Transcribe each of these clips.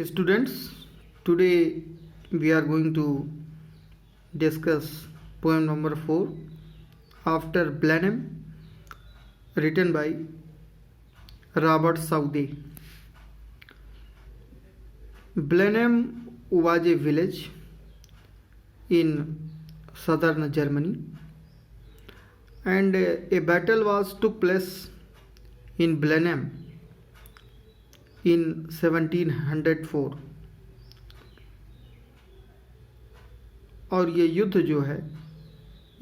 Students, today we are going to discuss poem number 4 after Blenheim, written by Robert Southey. Blenheim was a village in southern Germany, and a battle took place in Blenheim in 1704 और ये युद्ध जो है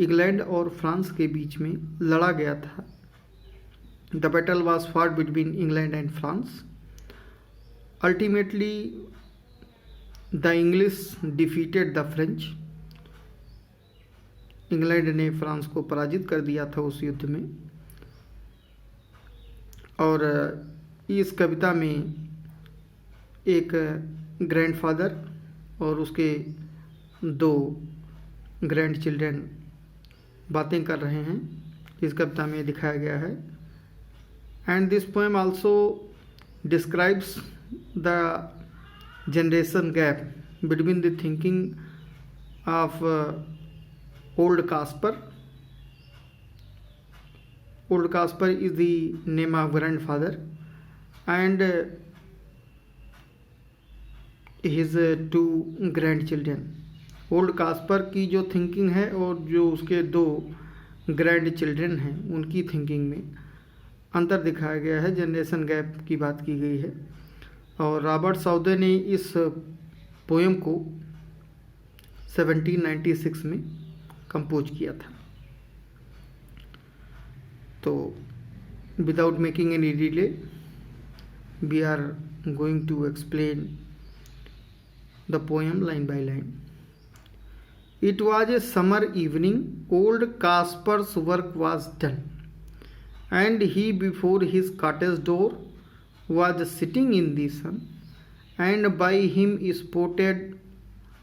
England और France के बीच में लड़ा गया था. The battle was fought between England and France. Ultimately the English defeated the French. England ने फ्रांस को पराजित कर दिया था उस युद्ध में. और इस कविता में एक ग्रैंडफादर और उसके दो ग्रैंड चिल्ड्रन बातें कर रहे हैं, इस कविता में दिखाया गया है. And this poem also describes the generation gap between the thinking of old Caspar. Old Caspar is the name of grandfather, and his two grandchildren. Old Caspar की जो थिंकिंग है और जो उसके दो ग्रैंड चिल्ड्रन हैं उनकी थिंकिंग में अंतर दिखाया गया है. जनरेशन गैप की बात की गई है. और रॉबर्ट साउदे ने इस पोएम को 1796 में कंपोज किया था. तो without making any delay, we are going to explain the poem line by line. It was a summer evening. Old Caspar's work was done, and he before his cottage door was sitting in the sun, and by him spotted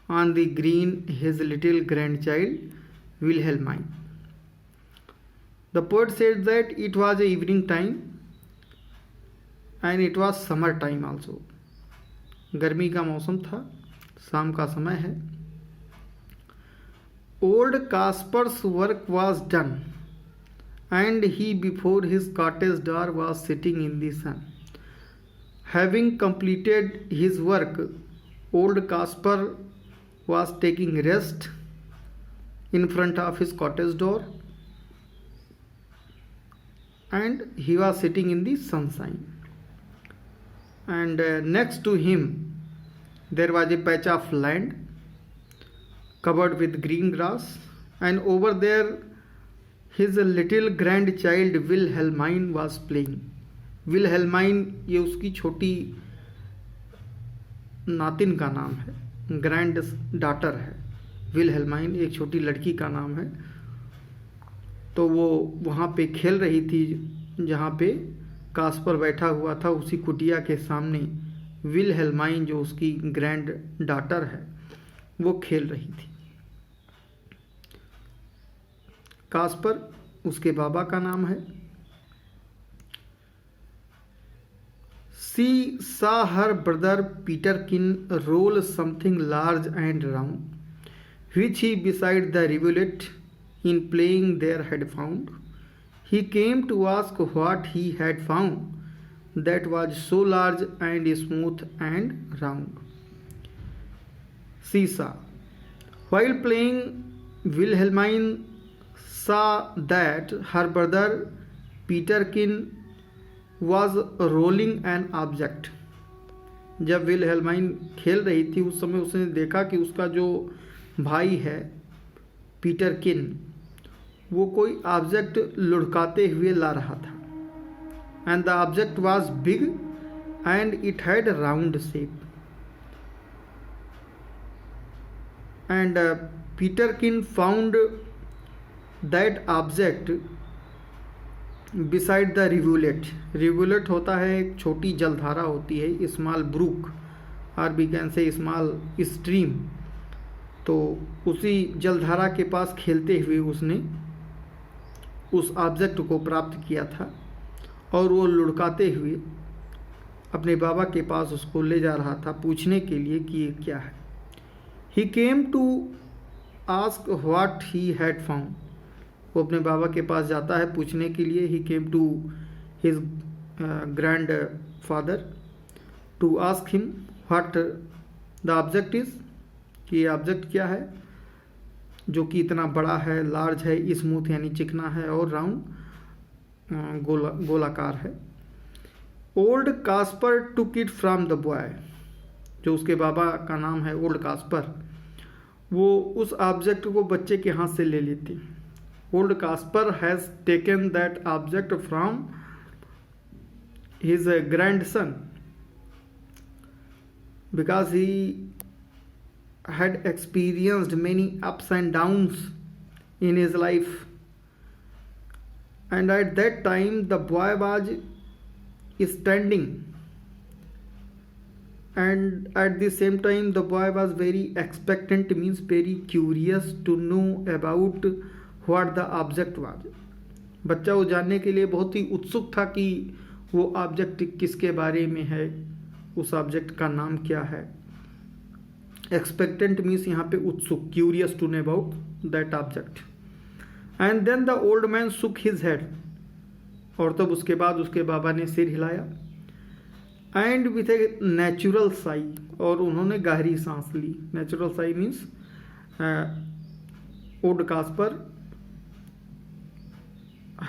on the green his little grandchild Wilhelmine. The poet said that it was a evening time and it was summer time also. गर्मी का मौसम था, शाम का समय है. Old Caspar's work was done and he before his cottage door was sitting in the sun. Having completed his work, old Caspar was taking rest in front of his cottage door, and he was sitting in the sunshine. And next to him there was a patch of land covered with green grass, and over there his little grandchild Wilhelmine was playing. Wilhelmine ये उसकी छोटी नातिन का नाम है, grand daughter है. विलहेल्माइन एक छोटी लड़की का नाम है. तो वो वहाँ पे खेल रही थी जहाँ पे कास्पर बैठा हुआ था. उसी कुटिया के सामने विलहेल्माइन जो उसकी ग्रैंड डॉटर है वो खेल रही थी. कास्पर उसके बाबा का नाम है. She saw her brother Peterkin roll something large and round, which he beside the rivulet in playing there had found. He came to ask what he had found that was so large and smooth and round. She saw. While playing, Wilhelmine saw that her brother Peterkin was rolling an object. जब विलहेल्माइन खेल रही थी उस समय उसने देखा कि उसका जो भाई है पीटरकिन वो कोई ऑब्जेक्ट लुढ़काते हुए ला रहा था. And the object was big and it had round shape. And Peterkin found that object beside the rivulet. Rivulet होता है एक छोटी जलधारा होती है, स्मॉल ब्रूक और we can say small stream. तो उसी जलधारा के पास खेलते हुए उसने उस ऑब्जेक्ट को प्राप्त किया था और वो लुढ़काते हुए अपने बाबा के पास उसको ले जा रहा था पूछने के लिए कि ये क्या है। He came to ask what he had found. वो अपने बाबा के पास जाता है पूछने के लिए। He came to his grandfather to ask him what the object is, कि ये ऑब्जेक्ट क्या है जो कि इतना बड़ा है, लार्ज है, स्मूथ यानी चिकना है और राउंड गोलाकार है। Old Caspar took it from the boy, जो उसके बाबा का नाम है ओल्ड कास्पर, वो उस ऑब्जेक्ट को बच्चे के हाथ से ले लेते। Old Caspar has taken that object from his grandson because he had experienced many ups and downs in his life, and at that time the boy was standing, and at the same time the boy was very expectant, means very curious to know about what the object was. बच्चा वो जानने के लिए बहुत ही उत्सुक था कि वो ऑब्जेक्ट किसके बारे में है, उस ऑब्जेक्ट का नाम क्या है। एक्सपेक्टेंट मीन्स यहाँ पे उत्सुक, curious to know about that object. And then the old man shook his head, और तब उसके बाद उसके बाबा ने सिर हिलाया। And with a natural sigh, और उन्होंने गहरी सांस ली। Natural sigh means old Kaspar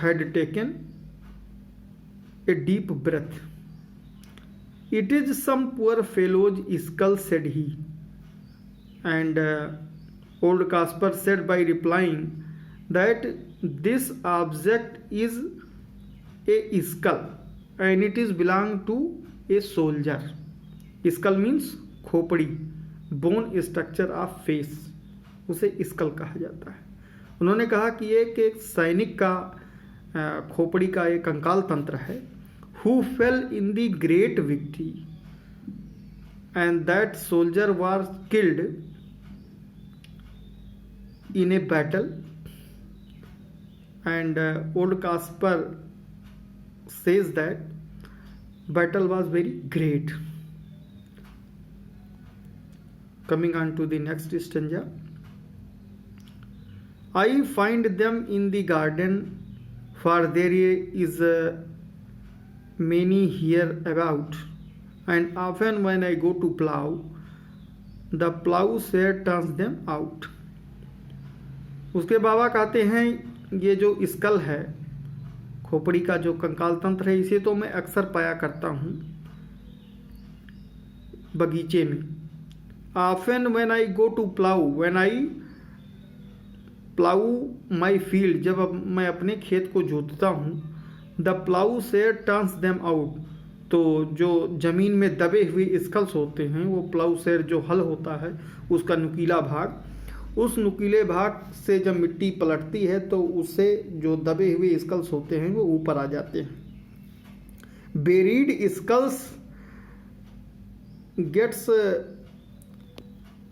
had taken a deep breath. It is some poor fellow's skull, said he. And old Caspar said by replying that this object is a skull and it is belong to a soldier. Skull means खोपड़ी, bone structure of face, उसे school कहा जाता है। उन्होंने कहा कि एक सैनिक का खोपड़ी का एक कंकाल तंत्र है, who fell in the great victory, and that soldier was killed in a battle. And old Caspar says that battle was very great. Coming on to the next stanza. I find them in the garden, for there is many here about, and often when I go to plow, the plowshare turns them out. उसके बाबा कहते हैं ये जो school है, खोपड़ी का जो कंकाल तंत्र है, इसे तो मैं अक्सर पाया करता हूँ बगीचे में। Often when I go to plow, when I plow my field, जब मैं अपने खेत को जोतता हूँ, द प्लाउशेयर टर्न्स देम आउट, तो जो जमीन में दबे हुए स्कल्स होते हैं, वो प्लाउशेयर जो हल होता है उसका नुकीला भाग, उस नुकीले भाग से जब मिट्टी पलटती है तो उससे जो दबे हुए स्कल्स होते हैं वो ऊपर आ जाते हैं। Buried skulls gets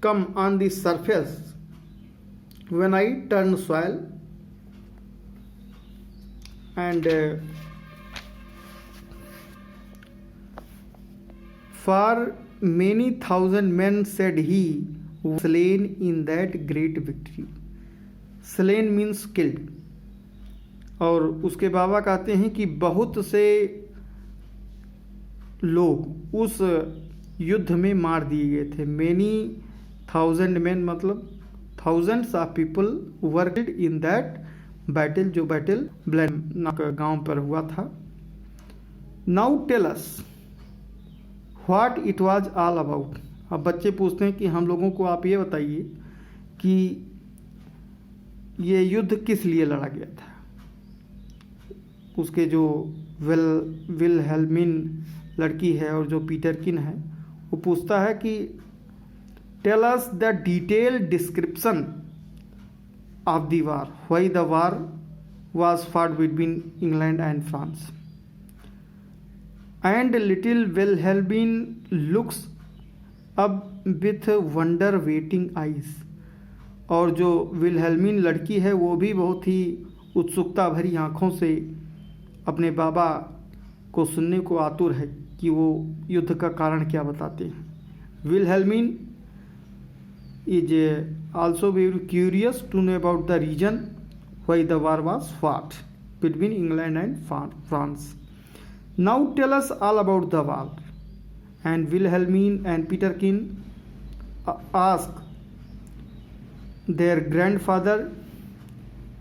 come on the surface when I turn soil, and for many thousand men, said he, were slain in that great victory. Slain means killed. और उसके बाबा कहते हैं कि बहुत से लोग उस युद्ध में मार दिए गए थे। Many thousand men मतलब thousands of people were killed in that battle, जो बैटल ब्लैक गांव पर हुआ था। Now tell us what it was all about. अब बच्चे पूछते हैं कि हम लोगों को आप ये बताइए कि ये युद्ध किस लिए लड़ा गया था। उसके जो विलहेल्मिन लड़की है और जो पीटरकिन है, वो पूछता है कि tell us the detail description of the war, why the war was fought between England and France. And little Wilhelmine looks up with wonder waiting eyes, और जो विलहेल्मिन लड़की है वो भी बहुत ही उत्सुकता भरी आँखों से अपने बाबा को सुनने को आतुर है कि वो युद्ध का कारण क्या बताते हैं। विल्हेल्मिन is also very curious to know about the region where the war was fought between England and France. Now tell us all about the war. And Wilhelmine and Peterkin ask their grandfather,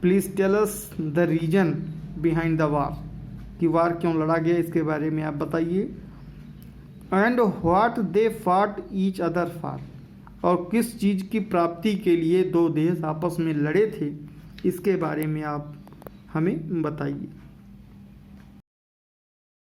please tell us the reason behind the war. कि वार क्यों लड़ा गया इसके बारे में आप बताइए। And what they fought each other for, और किस चीज़ की प्राप्ति के लिए दो देश आपस में लड़े थे, इसके बारे में आप हमें बताइए।